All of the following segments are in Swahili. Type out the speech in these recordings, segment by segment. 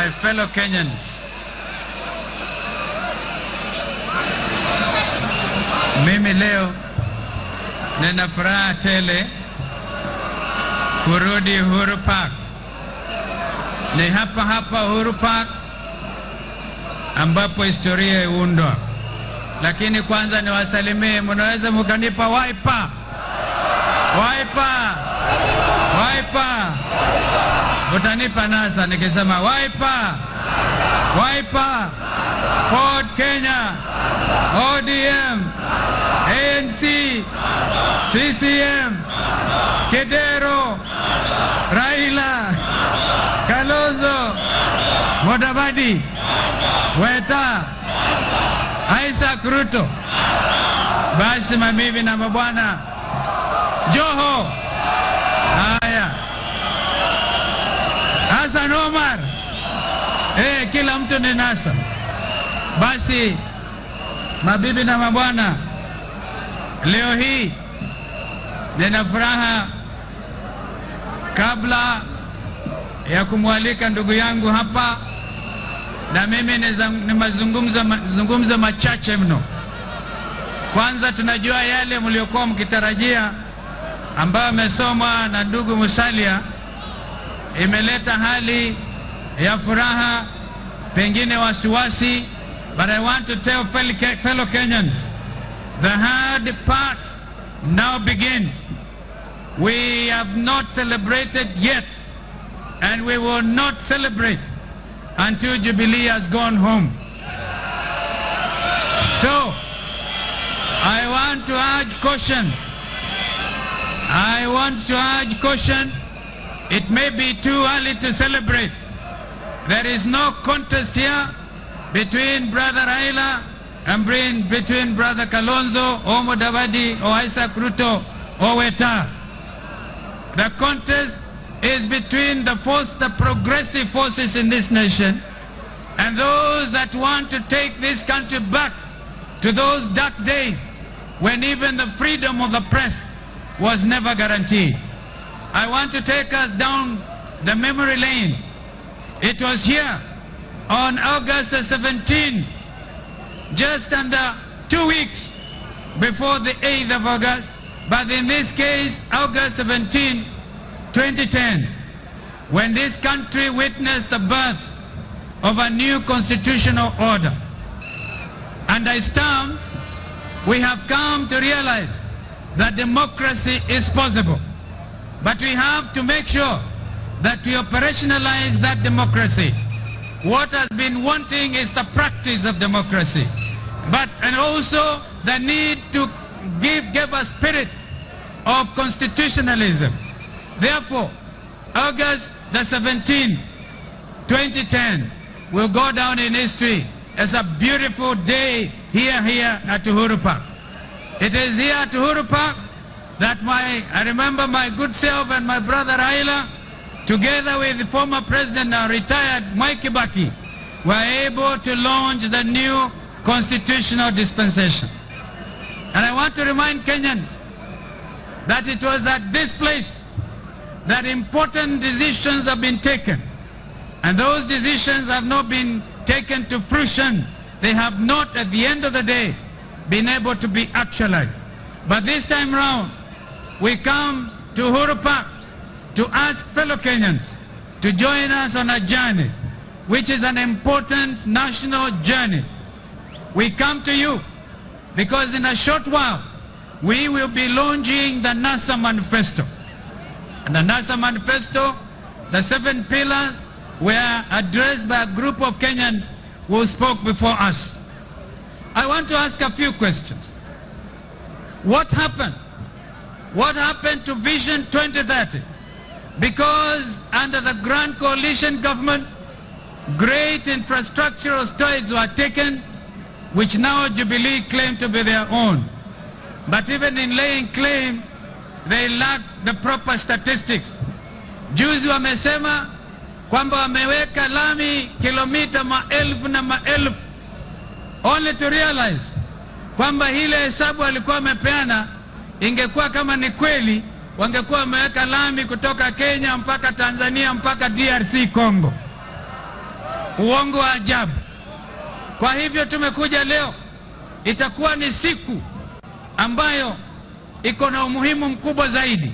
my fellow Kenyans, mimi leo nina furaha tele kurudi Uhuru Park. Ni hapa Uhuru Park ambapo historia iundwa. Lakini kwanza niwasalimie, mnaweza mkanipa Wiper? Wiper! Wiper! Utanipa NASA nikisema Wiper! Wiper! Ford Kenya, ODM, ANC, CCM, Kedero, Raila, Kalonzo, Mudavadi, Weta, Isaac Ruto. Basi mabibi na mabwana, Joho, haya, Hassan Omar, kila mtu ni NASA. Basi mabibi na mabwana, leo hii nina furaha kabla ya kumwalika ndugu yangu hapa, na mimi nimezungumza machache mno. Kwanza tunajua yale mliokuwa mkitarajia ambayo amesoma na ndugu Musalia imeleta hali ya furaha, pengine wasiwasi. But I want to tell fellow Kenyans, the hard part now begins. We have not celebrated yet, and we will not celebrate until Jubilee has gone home. So, I want to urge caution. I want to urge caution. It may be too early to celebrate. There is no contest here between Brother Raila and between Brother Kalonzo or Mudavadi or Isaac Ruto or Weta. The contest is between the progressive forces in this nation and those that want to take this country back to those dark days when even the freedom of the press was never guaranteed. I want to take us down the memory lane. It was here on August 17, just under 2 weeks before the 8th of August, but in this case, August 17, 2010, when this country witnessed the birth of a new constitutional order. And as terms, we have come to realize that democracy is possible. But we have to make sure that we operationalize that democracy. What has been wanting is the practice of democracy, and also the need to give a spirit of constitutionalism. Therefore, August the 17th, 2010 will go down in history as a beautiful day here at Uhuru Park. It is here at Uhuru Park that I remember my good self and my brother Raila, together with the former president, now retired Mwai Kibaki, were able to launch the new constitutional dispensation. And I want to remind Kenyans that it was at this place that important decisions have been taken. And those decisions have not been taken to fruition. They have not, at the end of the day, been able to be actualized. But this time round, we come to Uhuru Park to ask fellow Kenyans to join us on a journey, which is an important national journey. We come to you because in a short while, we will be launching the NASA Manifesto. And the NASA Manifesto, the 7 pillars, were addressed by a group of Kenyans who spoke before us. I want to ask a few questions. What happened? What happened to Vision 2030? Because under the Grand Coalition government, great infrastructural strides were taken, which now Jubilee claim to be their own. But even in laying claim, they lack the proper statistics. Juzi wamesema kwamba wameweka lami kilomita maelfu na maelfu, only to realize kwamba hile hesabu walikuwa wamepeana ingekuwa kama ni kweli, wangekuwa wameweka lami kutoka Kenya mpaka Tanzania mpaka DRC Congo. uongo wa ajabu. Kwa hivyo tumekuja leo, itakuwa ni siku ambayo iko na umuhimu mkubwa zaidi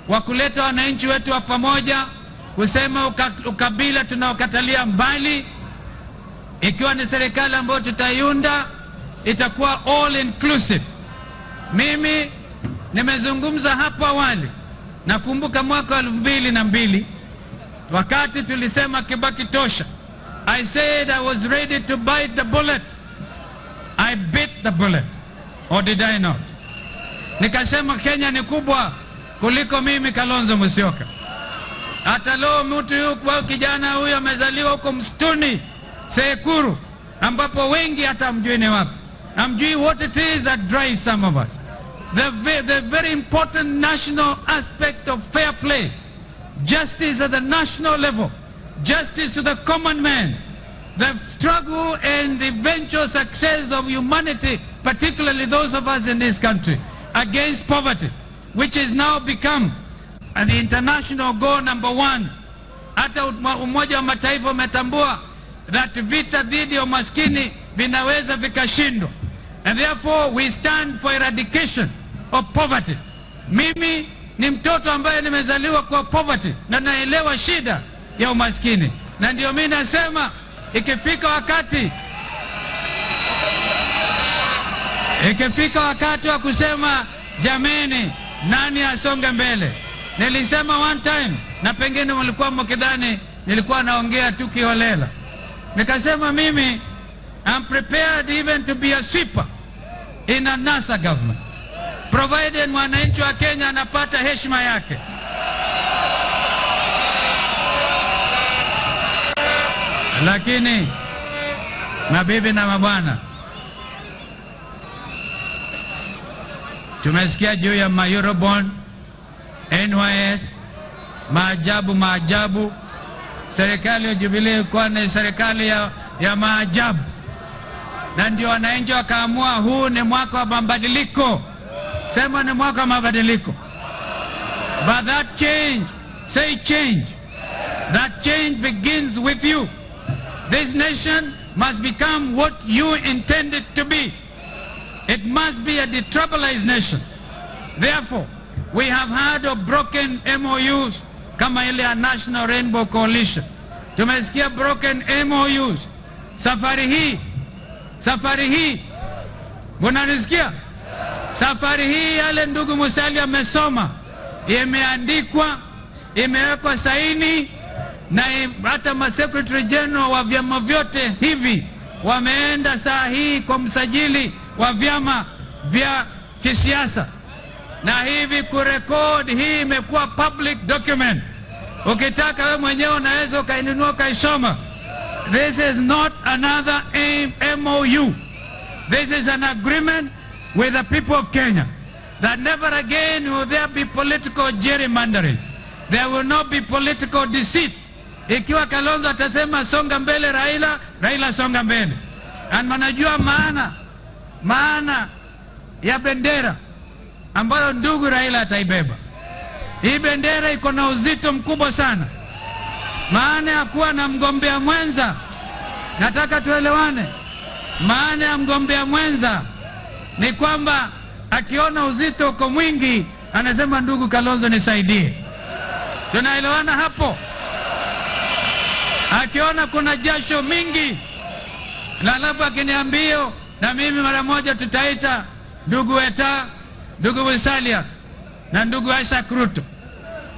wa kuleta wananchi wetu wa pamoja, kusema ukabila tunaokatalia mbali. Ikiwa ni serikali ambayo tutaiunda, itakuwa all inclusive. Mimi nimezungumza hapo awali, nakumbuka mwaka 2002 wakati tulisema Kibaki tosha. I said I was ready to bite the bullet. I bit the bullet. Or did I not? Nikasema Kenya ni kubwa kuliko mimi Kalonzo Musyoka. Hata leo mtu yuko kijana huyo amezaliwa huko msituni Sekuru, ambapo wengi hata hamjui ni wapi. Hamjui what it is that drives some of us. The very important national aspect of fair play, justice at the national level, justice to the common man, the struggle and the eventual success of humanity, particularly those of us in this country, against poverty, which has now become the international goal number 1. Hata Umoja wa Mataifa umetambua that vita dhidi ya umaskini vinaweza vikashindwa, and therefore we stand for eradication of poverty. Mimi ni mtoto ambaye nimezaliwa kwa poverty na naelewa shida ya umaskini, na ndio mimi nasema ikifika wakati wa kusema jameni, nani asonge mbele. Nilisema one time, na pengine mlikuwa mkidhani nilikuwa naongea tu kiholela. Nikasema mimi I'm prepared even to be a sweeper in a NASA government, provided mwananchi wa Kenya anapata heshima yake. Lakini mabibi na mabwana, tumesikia juu ya Eurobond, NYS, maajabu. Serikali ya Jubilee kwa ni serikali ya maajabu, na ndio wananchi wakaamua huu ni mwaka wa mabadiliko. Sema ni mwaka wa mabadiliko. But that change, say change, that change begins with you. This nation must become what you intend it to be. It must be a detribalized nation. Therefore, we have had a broken MOUs kama ile ya National Rainbow Coalition. Tumesikia broken MOUs. Safari hii, unanisikia? Safari hii yale ndugu Musalia amesoma, imeandikwa, imewekwa saini, na hata ma-secretary general wa vyama vyote hivi wameenda saa hii kwa msajili wa vyama vya kisiasa, na hivi kurekodi hii imekuwa public document. Ukitaka wewe mwenyewe unaweza ukainunua kaisoma. This is not another MOU. This is an agreement with the people of Kenya that never again will there be political gerrymandering. There will not be political deceit. Ikiwa Kalonzo atasema songa mbele Raila songa mbele. Na mnajua maana ya bendera ambayo ndugu Raila ataibeba. Hii bendera iko na uzito mkubwa sana. Maana ya kuwa na mgombea mwenza, nataka tuelewane. Maana ya mgombea mwenza ni kwamba akiona uzito uko mwingi, anasema ndugu Kalonzo nisaidie. Tunaelewana hapo? Akiona kuna jasho mingi, na alafu akiniambia, na mimi mara moja tutaita ndugu Weta, ndugu Musalia na ndugu Isaac Ruto.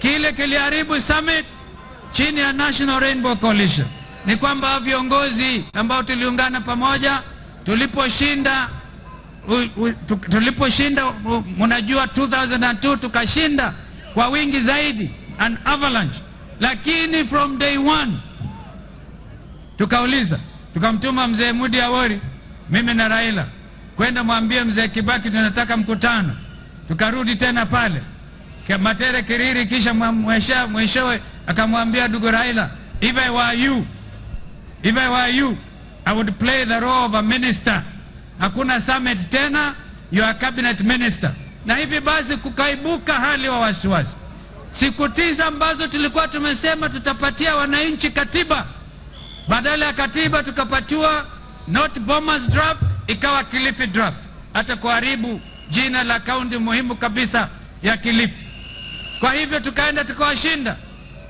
Kile kiliharibu summit chini ya National Rainbow Coalition ni kwamba viongozi ambao tuliungana pamoja tuliposhinda mnajua 2002 tukashinda kwa wingi zaidi, an avalanche. Lakini from day one tukamtuma mzee Mudi Awori, mimi na Raila, kwenda mwambie mzee Kibaki tunataka mkutano. Tukarudi tena pale Matere Kiriri, kisha mwishowe akamwambia ndugu Raila, if I were you, I would play the role of a minister. Hakuna summit tena, you are cabinet minister. Na hivi basi kukaibuka hali wa wasiwasi. Siku 9 ambazo tulikuwa tumesema tutapatia wananchi katiba, Badala ya katiba tukapatiwa not Bomas draft, ikawa Kilifi draft, hata kuharibu jina la kaunti muhimu kabisa ya Kilifi. Kwa hivyo tukaenda tukawashinda,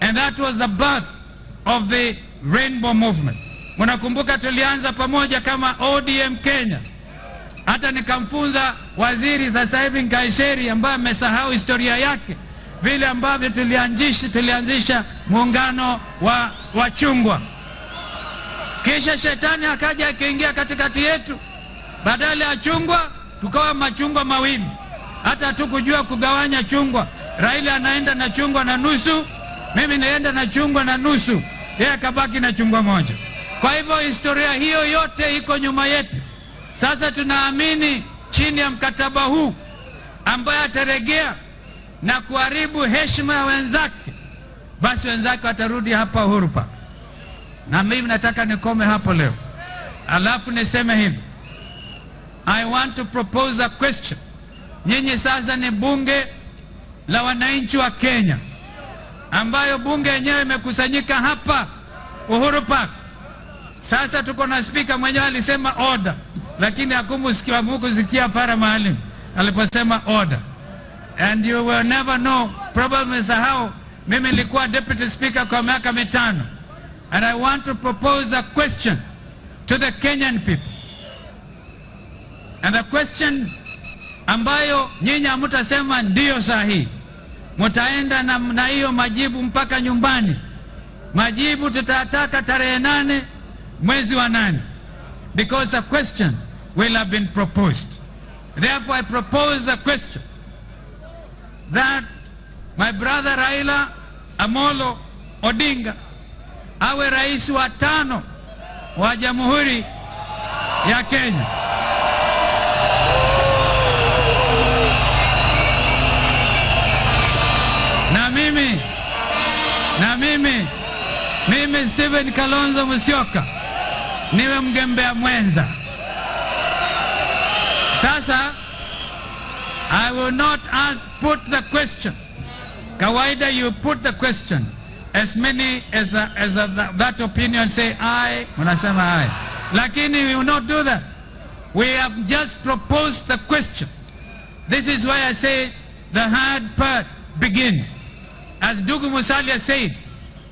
and that was the birth of the Rainbow Movement. Mnakumbuka tulianza pamoja kama ODM Kenya. Hata nikamfunza waziri sasa hivi Nkaisheri ambaye amesahau historia yake, vile ambavyo tulianzisha muungano wa chungwa. Kisha shetani akaja akaingia katikati yetu. Badala ya chungwa tukawa machungwa mawili. Hata hatukujua kugawanya chungwa. Raila anaenda na chungwa na nusu, mimi naenda na chungwa na nusu, yeye akabaki na chungwa moja. Kwa hivyo historia hiyo yote iko nyuma yetu. Sasa tunaamini chini ya mkataba huu ambaye ataregea na kuharibu heshima ya wenzake, basi wenzake watarudi hapa Uhuru Park. Na mimi nataka nikome hapo leo. Alafu niseme hivi, I want to propose a question. Nyinyi sasa ni bunge la wananchi wa Kenya, ambayo bunge yenyewe imekusanyika hapa Uhuru Park. Sasa tuko na speaker mwenyewe alisema order, lakini hakusikia para mahali aliposema order. And you will never know, probably how mimi nilikuwa deputy speaker kwa miaka 5. And I want to propose a question to the Kenyan people. And the question ambayo nyinyi hamtasema ndio sahihi, mtaenda na hiyo majibu mpaka nyumbani. Majibu tutataka tarehe 8 mwezi wa 8, because a question will have been proposed. Therefore I propose a question that my brother Raila Amolo Odinga awe rais wa 5 wa Jamhuri ya Kenya. Na mimi Stephen Kalonzo Musyoka niwe mgombea mwenza. Sasa I will not put the question. Kawaida you put the question. As many as that opinion say aye, unasema aye. Lakini we will not do that. We have just proposed the question. This is why I say the hard part begins. As Ndugu Musalia said,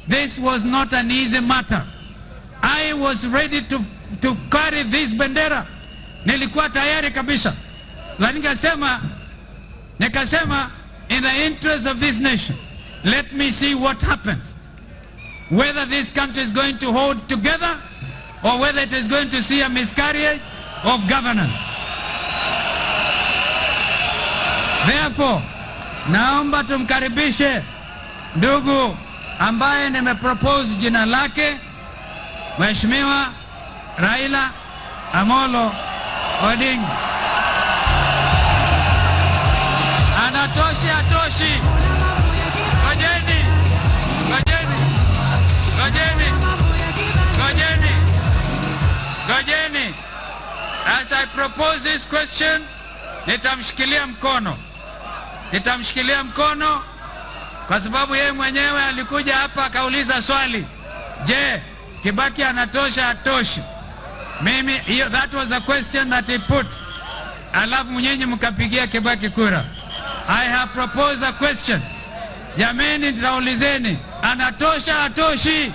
this was not an easy matter. I was ready to carry this bendera. Nilikuwa tayari kabisa. Lakini nikasema in the interest of this nation, let me see what happens. Whether this country is going to hold together or whether it is going to see a miscarriage of governance. Therefore, naomba tumkaribishe ndugu ambaye nimepropose jina lake, Mheshimiwa Raila Amolo Odinga. Atoshi. Gojeni. As I propose this question, nitamshikilia mkono kwa sababu yeye mwenyewe alikuja hapa akauliza swali, je, Kibaki anatosha atoshi? That was a question that he put. Alafu mwenyewe mkapigia Kibaki kura. I have proposed a question. Jameni, nitaulizeni, anatosha atoshi?